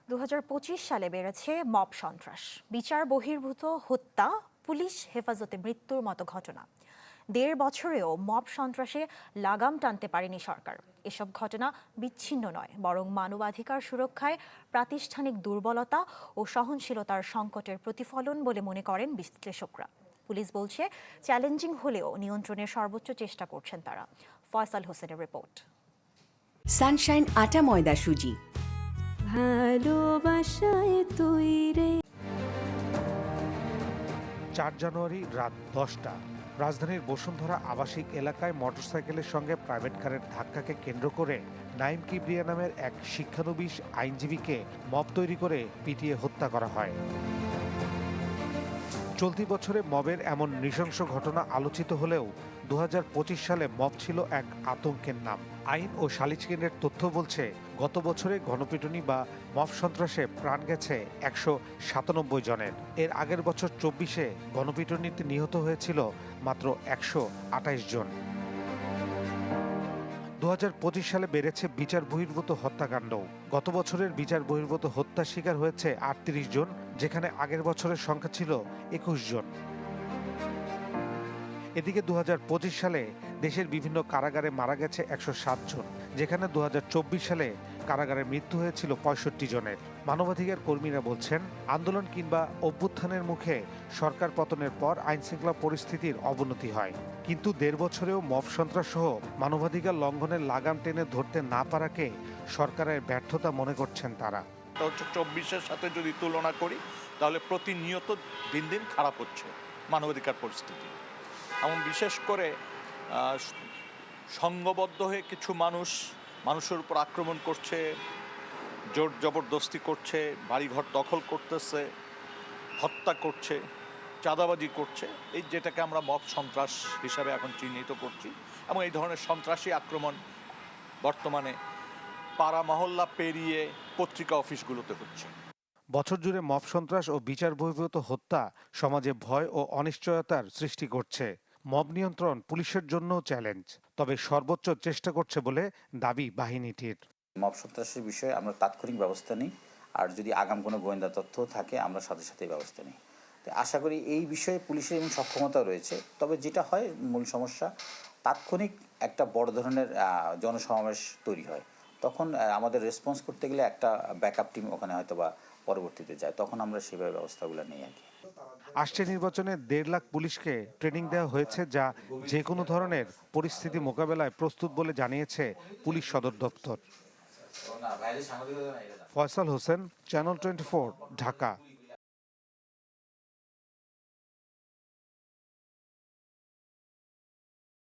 2025 সালে বেড়েছে মব সন্ত্রাস, বিচার বহির্ভূত হত্যা, পুলিশ হেফাজতে মৃত্যুর মতো ঘটনা। 1.5 বছরেও মব সন্ত্রাসে লাগাম টানতে পারেনি সরকার। এসব ঘটনা বিচ্ছিন্ন নয়, বরং মানবাধিকার সুরক্ষায় প্রাতিষ্ঠানিক দুর্বলতা ও সহনশীলতার সংকটের প্রতিফলন বলে মনে করেন বিশ্লেষকরা। পুলিশ বলছে, চ্যালেঞ্জিং হলেও নিয়ন্ত্রণের সর্বোচ্চ চেষ্টা করছেন তারা। ফয়সাল হোসেনের রিপোর্ট। সানশাইন আটা ময়দা সুজি, ভালোবাসায় তৈরি। 4 জানুয়ারি রাত 10টা রাজধানীর বসুন্ধরা আবাসিক এলাকায় মোটরসাইকেলের সঙ্গে প্রাইভেট কারের ধাক্কাকে কেন্দ্র করে নাইম কিবরিয়া নামের এক শিক্ষানবিশ আইনজীবীকে মব তৈরি করে পিটিয়ে হত্যা করা হয়। চলতি বছরে মবের এমন নৃশংস ঘটনা আলোচিত হলেও 2025 সালে মব ছিল এক আতঙ্কের নাম। আইন ও সালিশ কেন্দ্রের তথ্য বলছে, গত বছরে গণপিটুনি বা মব সন্ত্রাসে প্রাণ গেছে 197 জনের। এর আগের বছর 24-এ গণপিটুনিতে নিহত হয়েছিল মাত্র 128 জন। 2025 সালে বেড়েছে বিচার বহির্ভূত হত্যাকাণ্ড। গত বছরের বিচার বহির্ভূত হত্যার শিকার হয়েছে 38 জন, যেখানে আগের বছরের সংখ্যা ছিল 21 জন। এদিকে 2025 সালে দেশের বিভিন্ন কারাগারে মারা গেছে 107 জন, যেখানে 2024 সালে কারাগারে মৃত্যু হয়েছিল 65 জনের। মানবাধিকার কর্মীরা বলছেন, আন্দোলন কিংবা অভ্যুত্থানের মুখে সরকার পতনের পর আইনশৃঙ্খলা পরিস্থিতির অবনতি হয়, কিন্তু 1.5 বছরেও মব সন্ত্রাস সহ মানবাধিকার লঙ্ঘনের লাগাম টেনে ধরতে না পারাকে সরকারের ব্যর্থতা মনে করছেন তারা। 24-এর সাথে যদি তুলনা করি, তাহলে প্রতিনিয়ত দিন দিন খারাপ হচ্ছে মানবাধিকার পরিস্থিতি। এমন বিশেষ করে সংঘবদ্ধ হয়ে কিছু মানুষের উপর আক্রমণ করছে, জোর জবরদস্তি করছে, বাড়িঘর দখল করতেছে, হত্যা করছে, চাঁদাবাজি করছে, এই যেটাকে আমরা মব সন্ত্রাস হিসাবে এখন চিহ্নিত করছি। এবং এই ধরনের সন্ত্রাসী আক্রমণ বর্তমানে পাড়া মহল্লা পেরিয়ে পত্রিকা অফিসগুলোতে হচ্ছে। বছর জুড়ে মব সন্ত্রাস ও বিচার বহির্ভূত হত্যা সমাজে ভয় ও অনিশ্চয়তার সৃষ্টি করছে। মব নিয়ন্ত্রণ পুলিশের জন্যও চ্যালেঞ্জ, তবে সর্বোচ্চ চেষ্টা করছে বলে দাবি বাহিনীটির। মব সন্ত্রাসের বিষয়ে আমরা তাৎক্ষণিক ব্যবস্থা নিই, আর যদি আগাম কোনো গোয়েন্দা তথ্য থাকে আমরা সাথে সাথে ব্যবস্থা নিই। তো আশা করি এই বিষয়ে পুলিশের এবং সক্ষমতা রয়েছে। তবে যেটা হয়, মূল সমস্যা তাৎক্ষণিক একটা বড় ধরনের জনসমাবেশ তৈরি হয়, তখন আমাদের রেসপন্স করতে গেলে একটা ব্যাকআপ টিম ওখানে হয়তো বা পরবর্তীতে যায়, তখন আমরা সেভাবে ব্যবস্থাগুলো নিই আর কি। আসছে নির্বাচনে 1.5 লাখ পুলিশকে ট্রেনিং দেওয়া হয়েছে, যা যে কোনো ধরনের পরিস্থিতি মোকাবেলায় প্রস্তুত বলে জানিয়েছে পুলিশ সদর দপ্তর। ফয়সাল হোসেন, চ্যানেল 24, ঢাকা।